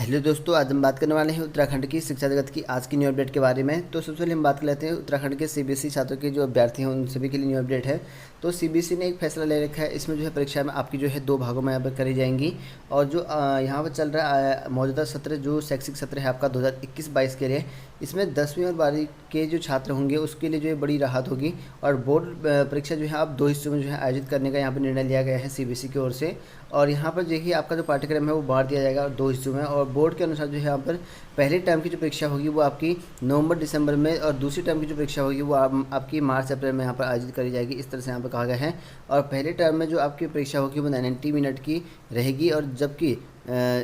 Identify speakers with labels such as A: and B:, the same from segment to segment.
A: Hello दोस्तों, आज हम बात करने वाले हैं उत्तराखंड की शिक्षा जगत की आज की न्यू अपडेट के बारे में। तो सबसे पहले हम बात कर लेते हैं उत्तराखंड के सीबीएसई छात्रों के जो अभ्यर्थी हैं उन सभी के लिए न्यू अपडेट है। तो सीबीएसई ने एक फैसला ले रखा है। इसमें जो है परीक्षा में आपकी जो है दो भागों में यहाँ पर करी जाएंगी। और जो यहाँ पर चल रहा है मौजूदा सत्र, जो शैक्षिक सत्र है आपका 2021-22 के लिए, इसमें 10वीं और 12वीं के जो छात्र होंगे उसके लिए जो है बड़ी राहत होगी। और बोर्ड परीक्षा जो है आप दो हिस्सों में जो है आयोजित करने का यहाँ पर निर्णय लिया गया है सीबीएसई की ओर से। और यहाँ पर देखिए आपका जो पाठ्यक्रम है वो बांट दिया जाएगा दो हिस्सों में। और बोर्ड के अनुसार जो है यहाँ पर पहले टर्म की जो परीक्षा होगी वो आपकी नवंबर-दिसंबर में, और दूसरी टर्म की जो परीक्षा होगी वो आपकी मार्च-अप्रैल में यहाँ पर आयोजित करी जाएगी। इस तरह से यहाँ पर कहा गया है। और पहले टर्म में जो आपकी परीक्षा होगी वो 90 मिनट की रहेगी, और जबकि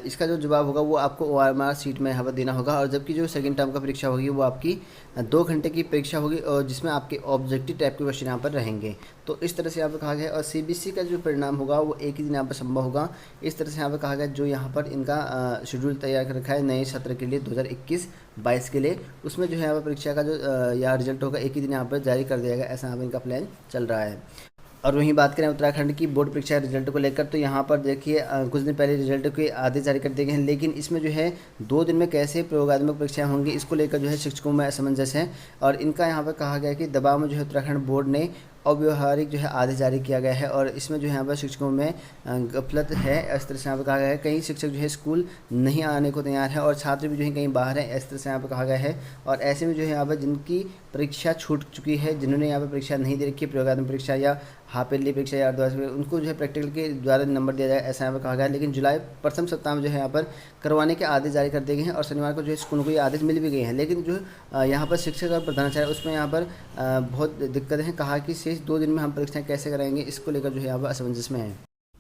A: इसका जो जवाब होगा वो आपको ओएमआर सीट में यहाँ पर देना होगा। और जबकि जो सेकंड टर्म का परीक्षा होगी वो आपकी 2 घंटे की परीक्षा होगी, और जिसमें आपके ऑब्जेक्टिव टाइप के क्वेश्चन यहाँ पर रहेंगे। तो इस तरह से यहाँ पर कहा गया है। और सीबीएसई का जो परिणाम होगा वो एक ही दिन यहाँ पर संभव होगा। इस तरह से यहाँ पर कहा गया जो यहाँ पर इनका शेड्यूल तैयार कर रखा है नए सत्र के लिए 2021-22 के लिए, उसमें जो है यहाँ पर परीक्षा का जो या रिजल्ट होगा एक ही दिन यहाँ पर जारी कर दिया गया, ऐसा यहाँ पर इनका प्लान चल रहा है। और वहीं बात करें उत्तराखंड की बोर्ड परीक्षा रिजल्ट को लेकर, तो यहाँ पर देखिए कुछ दिन पहले रिजल्ट के आदेश जारी कर दिए गए हैं। लेकिन इसमें जो है 2 दिन में कैसे प्रयोगात्मक परीक्षाएं होंगी इसको लेकर जो है शिक्षकों में असमंजस है। और इनका यहाँ पर कहा गया कि दबाव में जो है उत्तराखंड बोर्ड ने अव्यवहारिक जो है आदेश जारी किया गया है। और इसमें जो है यहाँ पर शिक्षकों में गफलत है। इस तरह से यहाँ पर कहा गया है कई शिक्षक जो है स्कूल नहीं आने को तैयार है, और छात्र भी जो है कहीं बाहर हैं, इस तरह से यहाँ पर कहा गया है। और ऐसे में जो है यहाँ पर जिनकी परीक्षा छूट चुकी है, जिन्होंने यहाँ पर परीक्षा नहीं दे रखी है, प्रयोगात्मक परीक्षा या हाफ ईयरली परीक्षा या अर्धवार्षिक, उनको जो है प्रैक्टिकल के द्वारा नंबर दिया जाए, ऐसा यहाँ पर कहा गया है। लेकिन जुलाई प्रथम सप्ताह में जो है यहाँ पर करवाने के आदेश जारी कर दिए गए हैं, और शनिवार को जो है स्कूलों को ये आदेश मिल भी गए हैं। लेकिन जो यहाँ पर शिक्षक और प्रधानाचार्य उसमें यहाँ पर बहुत दिक्कतें हैं। कहा कि शेष 2 दिन में हम परीक्षाएं कैसे कराएंगे, इसको लेकर जो है यहाँ पर असमंजस में है।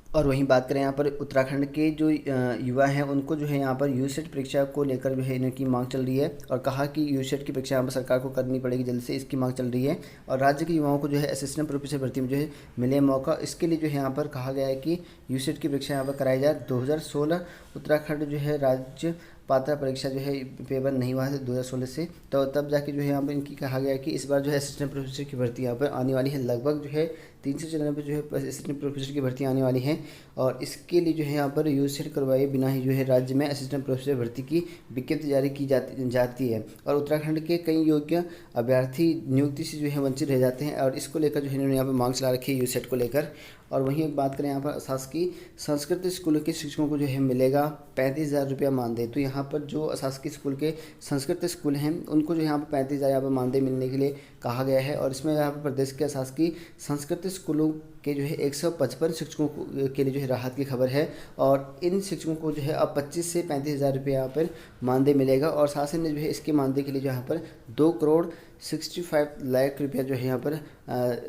A: और वहीं बात करें यहाँ पर उत्तराखंड के जो युवा हैं उनको जो है यहाँ पर यूसेट परीक्षा को लेकर जो है इनकी मांग चल रही है। और कहा कि यूसेट की परीक्षा यहाँ पर सरकार को करनी पड़ेगी जल्द से, इसकी मांग चल रही है। और राज्य के युवाओं को जो है असिस्टेंट प्रोफेसर भर्ती में जो है मिले मौका, इसके लिए जो है यहाँ पर कहा गया है कि यूसेट की परीक्षा यहाँ पर कराई जाए। 2016 उत्तराखंड जो है राज्य पात्रता परीक्षा जो है पेपर नहीं हुआ है 2016 से, तो तब जाके जो है यहाँ पर इनकी कहा गया है कि इस बार जो है असिस्टेंट प्रोफेसर की भर्ती यहाँ पर आने वाली है। लगभग जो है 394 जो है असिस्टेंट प्रोफेसर की भर्ती आने वाली है। और इसके लिए जो है यहाँ पर यूसेट करवाए बिना ही जो है राज्य में असिस्टेंट प्रोफेसर भर्ती की विज्ञप्ति जारी की जाती है। और उत्तराखंड के कई योग्य अभ्यर्थी नियुक्ति से जो है वंचित रह जाते हैं, और इसको लेकर जो है इन्होंने यहाँ पर मांग चला रखी है यूसेट को लेकर। और वहीं एक बात करें यहाँ पर शासकीय संस्कृत स्कूलों के शिक्षकों को जो है मिलेगा 35,000 रुपया मानदेय। तो यहाँ पर जो शासकीय स्कूल के संस्कृत स्कूल हैं उनको जो यहाँ पर 35,000 यहाँ पर मानदेय मिलने के लिए कहा गया है। और इसमें यहाँ पर प्रदेश के शासकीय संस्कृत स्कूलों के जो है 155 शिक्षकों के लिए जो है राहत की खबर है। और इन शिक्षकों को जो है अब 25 से 35,000 रुपये यहाँ पर मानदेय मिलेगा। और शासन ने जो है इसके मानदेय के लिए जो यहाँ पर 2,65 लाख रुपया जो है यहाँ पर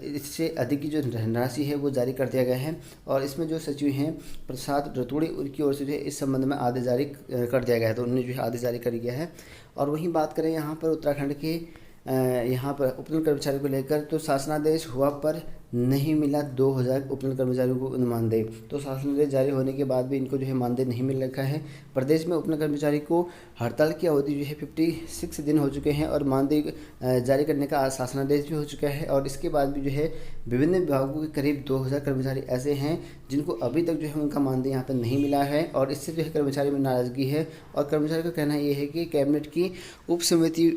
A: इससे अधिक की जो धनराशि है वो जारी कर दिया गया है। और इसमें जो सचिव हैं प्रसाद रतूड़ी, उनकी ओर से जो है इस संबंध में आदेश जारी कर दिया गया है। तो उन्होंने जो है आदेश जारी कर दिया है। और वहीं बात करें यहाँ पर उत्तराखंड के यहाँ पर उपनल कर्मचारियों को लेकर, तो शासनादेश हुआ पर नहीं मिला 2,000 उपनल कर्मचारियों को मानदेय। तो शासनादेश जारी होने के बाद भी इनको जो है मानदेय नहीं मिल रखा है। प्रदेश में उपनल कर्मचारी को हड़ताल की अवधि जो है 56 दिन हो चुके हैं, और मानदेय जारी करने का शासनादेश भी हो चुका है। और इसके बाद भी जो है विभिन्न विभागों के करीब 2,000 कर्मचारी ऐसे हैं जिनको अभी तक जो है उनका मानदेय यहाँ पर नहीं मिला है। और इससे जो है कर्मचारी में नाराज़गी है। और कर्मचारी का कहना ये है कि कैबिनेट की उप समिति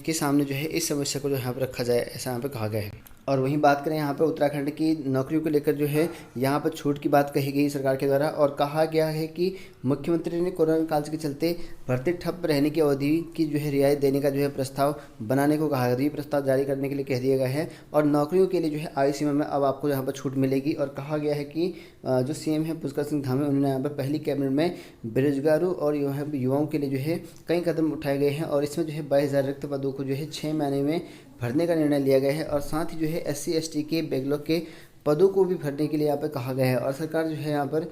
A: के सामने जो है इस समस्या को जो यहाँ पर रखा जाए, ऐसा यहाँ पर कहा गया है। और वहीं बात करें यहाँ पर उत्तराखंड की नौकरियों को लेकर जो है यहाँ पर छूट की बात कही गई सरकार के द्वारा। और कहा गया है कि मुख्यमंत्री ने कोरोना काल के चलते भर्ती ठप रहने की अवधि की जो है रियायत देने का जो है प्रस्ताव बनाने को कहा गया, प्रस्ताव जारी करने के लिए कह दिया गया है। और नौकरियों के लिए जो है आयु सीमा में अब आपको यहाँ पर छूट मिलेगी। और कहा गया है कि जो सीएम है पुष्कर सिंह धामी, उन्होंने यहाँ पर पहली कैबिनेट में बेरोजगारों और युवाओं के लिए जो है कई कदम उठाए गए हैं। और इसमें जो है 22,000 रिक्त पदों को जो है 6 महीने में भरने का निर्णय लिया गया है। और साथ ही जो है SC/ST के बैकलॉग के पदों को भी भरने के लिए यहाँ पर कहा गया है। और सरकार जो है यहाँ पर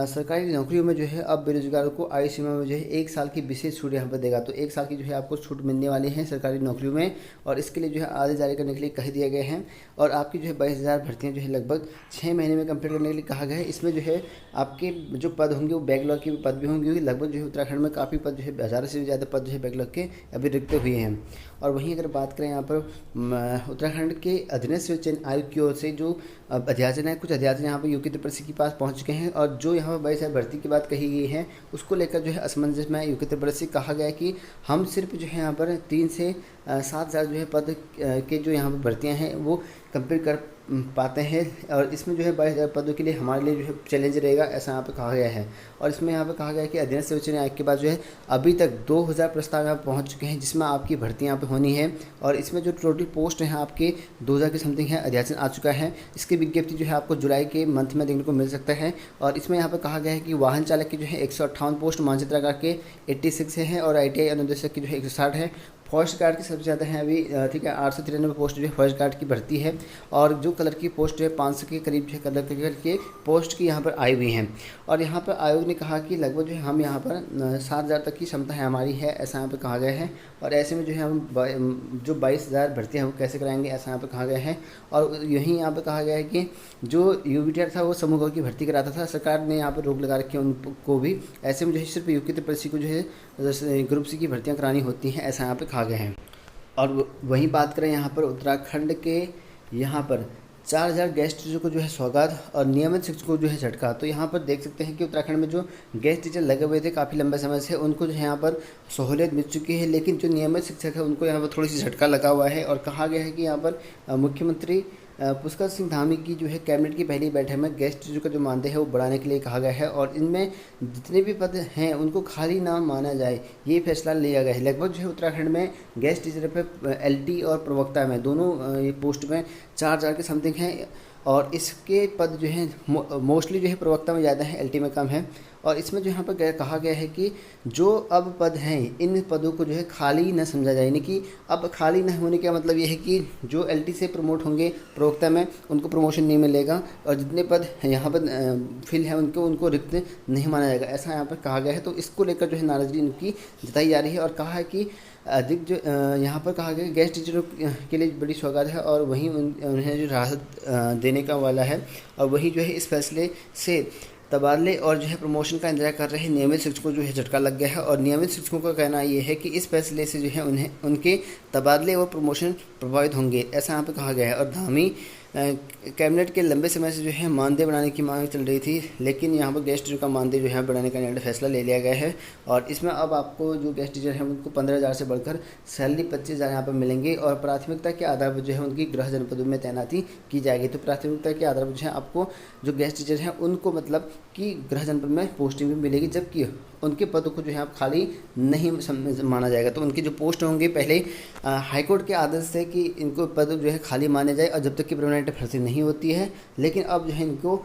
A: सरकारी नौकरियों में जो है अब बेरोजगारों को आयु सीमा में जो है 1 साल की विशेष छूट यहाँ पर देगा। तो 1 साल की जो है आपको छूट मिलने वाली है सरकारी नौकरियों में। और इसके लिए जो है आदेश जारी करने के लिए कह दिए गए हैं। और आपकी जो है 22,000 भर्तियाँ जो है लगभग 6 महीने में कंप्लीट करने के लिए कहा गया है। इसमें जो है आपके जो पद होंगे वो बैकलॉग के पद भी होंगे, लगभग जो है उत्तराखंड में काफ़ी पद जो है 1000 से ज़्यादा पद जो है बैकलॉग के अभी रिक्त हुए हैं। और वहीं अगर बात करें यहाँ पर उत्तराखंड के अधीनस्थ चयन आयोग की ओर से जो अध्याचन है, कुछ अध्याचन यहाँ पर योग्य त्रिपक्षी के पास पहुँच चुके हैं, और जो यहाँ पर 22,000 भर्ती की बात कही गई है उसको लेकर जो है असमंजस में योग्य त्रिपक्षी कहा गया है कि हम सिर्फ जो है यहाँ पर 3 से 7,000 जो है पद के जो यहाँ पर भर्तियाँ हैं वो कंप्लीट कर पाते हैं, और इसमें जो है 22,000 पदों के लिए हमारे लिए जो है चैलेंज रहेगा, ऐसा यहाँ पे कहा गया है। और इसमें यहाँ पे कहा गया है कि अधीनस्थ सर्वोच्च न्यायालय के पास जो है अभी तक 2,000 प्रस्ताव यहाँ पहुँच चुके हैं जिसमें आपकी भर्ती यहाँ पे होनी है, और इसमें जो टोटल पोस्ट हैं आपके 2,000 के समथिंग है, अध्याचन आ चुका है। इसकी विज्ञप्ति जो है आपको जुलाई के मंथ में देखने को मिल सकता है। और इसमें यहाँ पर कहा गया है कि वाहन चालक की जो है 158 पोस्ट, मानचित्र आकार के 86 है, और ITI अनुदेशक की जो है 160 है। फॉरेस्ट गार्ड की सबसे ज़्यादा है अभी, ठीक है, 893 पोस्ट जो है फॉरेस्ट गार्ड की भर्ती है, और जो कलर की पोस्ट जो है 500 के करीब जो है कलर के पोस्ट की यहाँ पर आई हुई हैं। और यहाँ पर आयोग ने कहा कि लगभग जो है हम यहाँ पर 7,000 तक की क्षमता है हमारी है, ऐसा यहाँ पर कहा गया है। और ऐसे में जो है हम जो 22,000 भर्तियाँ हैं वो कैसे कराएंगे, ऐसा यहाँ पर कहा गया है। और यहीं यहाँ पर कहा गया है कि जो UBTR था वो समूह की भर्ती कराता था, सरकार ने यहाँ पर रोक लगा रखी है उनको भी। ऐसे में जो है सिर्फ योग्य त्रिपक्षी को जो है ग्रुप C की भर्तियाँ करानी होती हैं, ऐसा यहाँ पर कहा गया है। और वहीं बात करें यहाँ पर उत्तराखंड के यहाँ पर 4,000 गेस्ट टीचर को जो है सौगात और नियमित शिक्षकों को जो है झटका। तो यहाँ पर देख सकते हैं कि उत्तराखंड में जो गेस्ट टीचर लगे हुए थे काफ़ी लंबे समय से, उनको जो है यहाँ पर सहूलियत मिल चुकी है, लेकिन जो नियमित शिक्षक है उनको यहाँ पर थोड़ी सी झटका लगा हुआ है। और कहा गया है कि यहाँ पर मुख्यमंत्री पुष्कर सिंह धामी की जो है कैबिनेट की पहली बैठक में गेस्ट टीचर का जो मानदेय है वो बढ़ाने के लिए कहा गया है, और इनमें जितने भी पद हैं उनको खाली ना माना जाए, ये फैसला लिया गया है। लगभग जो है उत्तराखंड में गेस्ट टीचर पे LT और प्रवक्ता में दोनों ये पोस्ट में 4,000 के समथिंग हैं, और इसके पद जो है मोस्टली जो है प्रवक्ता में ज़्यादा है, LT में कम है। और इसमें जो यहाँ पर कहा गया है कि जो अब पद हैं इन पदों को जो है खाली न समझा जाए, यानी कि अब खाली न होने का मतलब ये है कि जो LT से प्रमोट होंगे प्रवक्ता में उनको प्रमोशन नहीं मिलेगा, और जितने पद यहाँ पर फिल हैं उनको रिक्त नहीं माना जाएगा, ऐसा यहाँ पर कहा गया है। तो इसको लेकर जो है नाराज़गी इनकी जताई जा रही है, और कहा है कि अधिक जो यहाँ पर कहा गया गेस्ट टीचरों के लिए बड़ी सौगात है, और वहीं उन्हें जो राहत देने का वाला है। और वहीं जो है इस फैसले से तबादले और जो है प्रमोशन का इंतजार कर रहे नियमित शिक्षकों को जो है झटका लग गया है, और नियमित शिक्षकों का कहना ये है कि इस फैसले से जो है उन्हें उनके तबादले और प्रमोशन प्रभावित होंगे, ऐसा यहाँ पर कहा गया है। और धामी कैबिनेट के लंबे समय से जो है मानदेय बढ़ाने की मांग चल रही थी, लेकिन यहाँ पर गेस्ट टीचर का मानदेय जो है बढ़ाने का निर्णय फैसला ले लिया गया है, और इसमें अब आपको जो गेस्ट टीचर हैं उनको 15,000 से बढ़कर सैलरी 25,000 यहाँ पर मिलेंगे, और प्राथमिकता के आधार पर जो है उनकी गृह जनपदों में तैनाती की जाएगी। तो प्राथमिकता के आधार पर जो है आपको जो गेस्ट टीचर हैं उनको मतलब कि गृह जनपद में पोस्टिंग भी मिलेगी, जबकि उनके पदों को जो है आप खाली नहीं माना जाएगा। तो उनके जो पोस्ट होंगे पहले हाईकोर्ट के आदेश से कि इनको पद जो है खाली माने जाए, और जब तक कि परमानेंट भर्ती नहीं होती है, लेकिन अब जो है इनको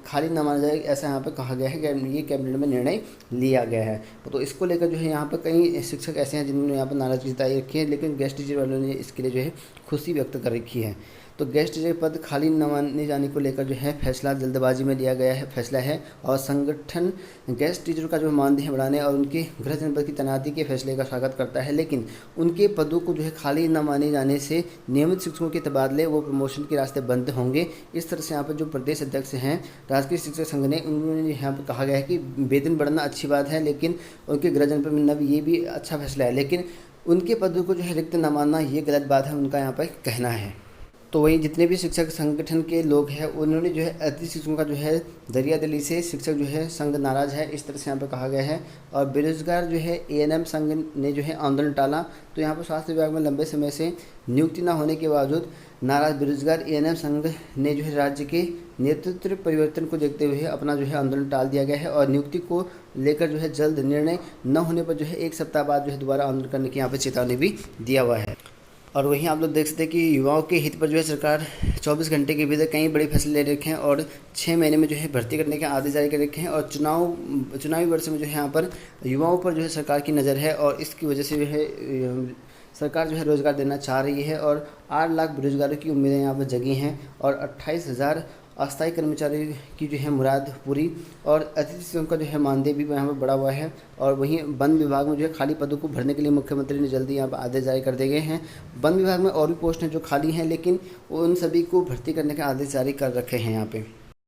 A: खाली ना माना जाए, ऐसा यहाँ पर कहा गया है कि ये कैबिनेट में निर्णय लिया गया है। तो इसको लेकर जो है यहाँ पर कई शिक्षक ऐसे हैं जिन्होंने यहाँ पर नाराजगी जताई रखी है, लेकिन गेस्ट टीचर वालों ने इसके लिए जो है खुशी व्यक्त कर रखी है। तो गेस्ट टीचर पद खाली न माने जाने को लेकर जो है फैसला जल्दबाजी में लिया गया है फैसला है, और संगठन गेस्ट टीचर का जो मानदेय बढ़ाने और उनके गृह जनपद की तैनाती के फैसले का स्वागत करता है, लेकिन उनके पदों को जो है खाली न माने जाने से नियमित शिक्षकों के तबादले व प्रमोशन के रास्ते बंद होंगे। इस तरह से यहाँ पर जो प्रदेश अध्यक्ष हैं राजकीय शिक्षक संघ ने, उन्होंने यहाँ पर कहा गया है कि वेतन बढ़ना अच्छी बात है, लेकिन उनके गृह जनपद मिलना भी ये भी अच्छा फैसला है, लेकिन उनके पदों को जो है रिक्त न मानना ये गलत बात है, उनका यहाँ पर कहना है। तो वहीं जितने भी शिक्षक संगठन के लोग हैं उन्होंने जो है अतिथि शिक्षकों का जो है दरियादिली से शिक्षक जो है संघ नाराज़ है, इस तरह से यहाँ पर कहा गया है। और बेरोजगार जो है ANM संघ ने जो है आंदोलन टाला। तो यहाँ पर स्वास्थ्य विभाग में लंबे समय से नियुक्ति न होने के बावजूद नाराज बेरोजगार ANM संघ ने जो है राज्य के नेतृत्व परिवर्तन को देखते हुए अपना जो है आंदोलन टाल दिया गया है, और नियुक्ति को लेकर जो है जल्द निर्णय न होने पर जो है 1 सप्ताह बाद जो है दोबारा आंदोलन करने की यहाँ पर चेतावनी भी दिया हुआ है। और वहीं आप लोग देख सकते हैं कि युवाओं के हित पर जो है सरकार 24 घंटे के भीतर कई बड़े फैसले ले रखे हैं, और 6 महीने में जो है भर्ती करने के आदेश जारी कर रखे हैं। और चुनावी वर्ष में जो है यहाँ पर युवाओं पर जो है सरकार की नज़र है, और इसकी वजह से जो है सरकार जो है रोज़गार देना चाह रही है, और 8 लाख बेरोजगारों की उम्मीदें यहाँ पर जगी हैं, और 28,000 अस्थायी कर्मचारी की जो है मुराद पूरी, और अतिथि शिक्षकों का जो है मानदेय भी यहाँ पर बढ़ा हुआ है। और वहीं वन विभाग में जो है खाली पदों को भरने के लिए मुख्यमंत्री ने जल्दी यहाँ पर आदेश जारी कर दिए गए हैं। वन विभाग में और भी पोस्ट हैं जो खाली हैं, लेकिन उन सभी को भर्ती करने के आदेश जारी कर रखे हैं यहाँ पे।